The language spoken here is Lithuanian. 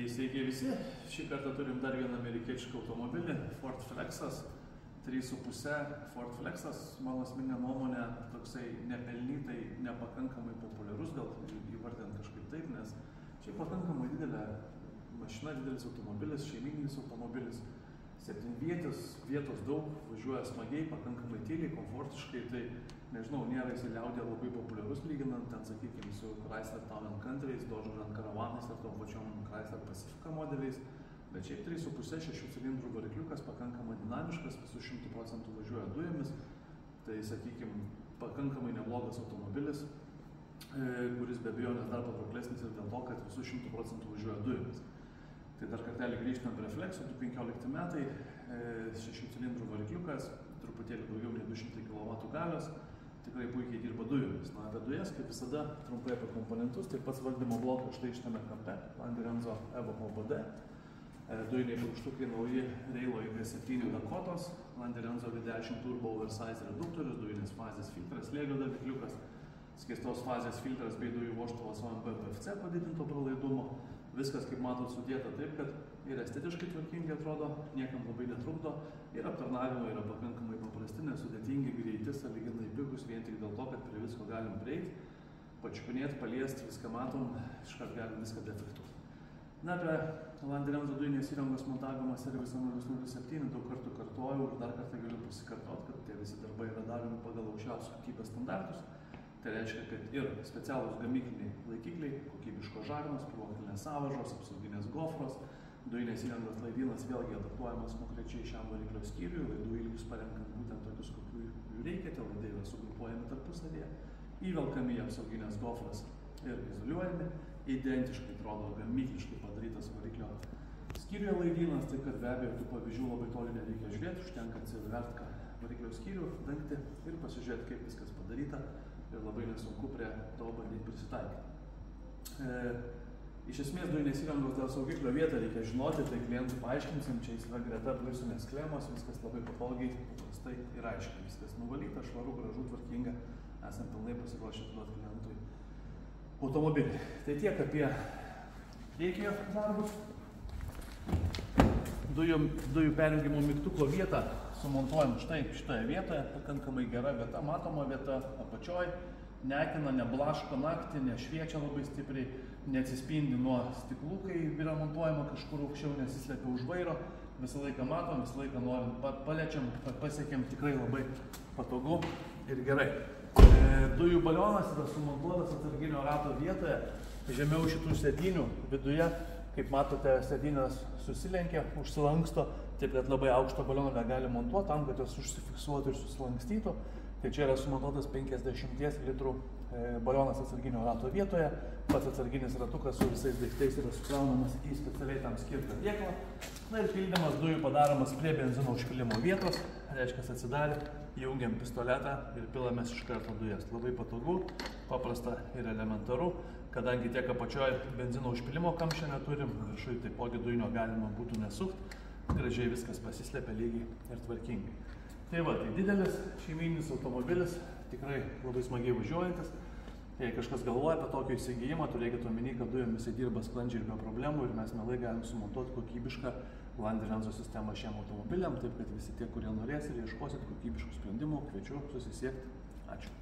Sveiki visi, šį kartą turim dar vieną amerikiečių automobilį, Ford Flexas 3.5. Ford Flexas, mano asmeninė nuomonė, toksai nepelnytai nepakankamai populiarus, gal įvardint kažkaip taip, nes šiaip pakankamai didelė mašina, didelis automobilis, šeimyninis automobilis, 7-vietis, vietos daug, važiuoja smagiai, pakankamai tyliai, komfortiškai, tai nežinau, nėra jis liaudė labai populiarus lyginant ten, sakykime, su Chrysler Town & Country'ais, Dodge Grand Caravan'ais ar tom pačiom Chrysler Pacifica modeliais, bet šiaip 3.5 6 cilindrų varikliukas, pakankamai dinamiškas, visus 100% važiuoja dujomis, tai, sakykime, pakankamai neblogas automobilis, kuris be abejonės dar patrauklesnis ir dėl to, kad visus 100% važiuoja dujomis. Tai dar kartelį grįžtame prie Flexo, 2015 metai, 6 cilindrų varikliukas, truputėlį daugiau nei 200 kW galios, tikrai puikiai dirba dujomis. Na, apie dujas, kaip visada, trumpai apie komponentus, tai pats valdymo blokas štai šitame kampe, Landerenzo Evo OBD, dujiniai purkštukai nauji Reylo IG7 Dakotos, Landerenzo V10 Turbo Oversize reduktorius, dujinės fazės filtras, slėgio davikliukas, skiestos fazės filtras bei dujų vožtuvas OMP PFC padidinto pralaidumo. Viskas, kaip matot, sudėta taip, kad ir estetiškai tvarkingai atrodo, niekam labai netrukdo, ir aptarnavimo yra pakankamai paprasti, nesudėtingi, greiti, sąlyginai pigus, vien tik dėl to, kad prie visko galim prieiti, pačiupinėti, paliesti, viską matom, iškart galim viską defektuoti. Na, apie Landerenzo dujinės įrangos montavimą servisą 007 daug kartų kartojau ir dar kartą galiu pasikartoti, kad tie visi darbai yra daromi pagal aukščiausius kokybės standartus. Tai reiškia, kad ir specialūs gamykliniai laikikliai, kokybiškos žarnos, pilotinės sąvažos, apsauginės gofros, dujinės įrangos laidynas vėlgi adaptuojamas konkrečiai šiam variklio skyriui, laidų ilgius parenkant būtent tokius, kokių jų reikia, tie laidai yra sugrupuojami tarpusavėje, įvelkami į apsauginės gofras ir izoliuojami, identiškai atrodo gamykliškai padarytas variklio skyriuje laidynas, taip kad be abejo tų pavyzdžių labai toli nereikia žiūrėti, užtenka atsiverti variklio skyrių, dangtį ir pasižiūrėti, kaip viskas padaryta. Ir labai nesunku prie to bandyti prisitaikyti. Iš esmės dujinės įrangos dėl saugiklio vietą reikia žinoti, tai klientų paaiškinsim, čia jis yra greta pliusinės klemos, viskas labai patogiai, paprastai ir aiškiai, viskas nuvalyta, švaru, gražu, tvarkinga, esam pilnai pasiruošę atiduoti klientui automobilį. Tai tiek apie priekio darbus. Dujų perjungimo mygtuko vietą sumontuojam štai šitoje vietoje, pakankamai gera vieta, matoma vieta apačioj, neakina, neblaško naktį, nešviečia labai stipriai, neatsispindi nuo stiklų, kai yra montuojama kažkur aukščiau, nesislepia už vairo, visą laiką matom, visą laiką norim, paliečiam, pasiekėm, tikrai labai patogu ir gerai. Dujų balionas yra sumontuotas atsarginio rato vietoje, žemiau šitų sėdynių viduje. Kaip matote, sėdynės susilenkia, užsilanksto, taip kad labai aukšto baliono negali montuoti, tam, kad jos užsifiksuotų ir susilankstytų. Tai čia yra sumontuotas 50 litrų balionas atsarginio rato vietoje. Pats atsarginis ratukas su visais daiktais yra sukraunamas į specialiai tam skirtą dėklą. Na ir pildymas dujų padaromas prie benzino užpilimo vietos. Reiškia, atsidarė, įjungiam pistoletą ir pilamės iš karto dujas. Labai patogu, paprasta ir elementaru. Kadangi tiek apačioje benzino užpilimo kamščio neturim, viršui taipogi dujinio galima būtų nesukti, gražiai viskas pasislėpia lygiai ir tvarkingai. Tai va, tai didelis šeimyninis automobilis, tikrai labai smagiai važiuojantis. Jei kažkas galvoja apie tokio įsigijimą, turėkite omeny, kad dujomis jis dirba sklandžiai ir be problemų ir mes mielai galim sumontuoti kokybišką Landerenzo sistemą šiam automobiliam, taip kad visi tie, kurie norės ir ieškosit kokybiškų sprendimų, kviečiu susisiekti. Ačiū.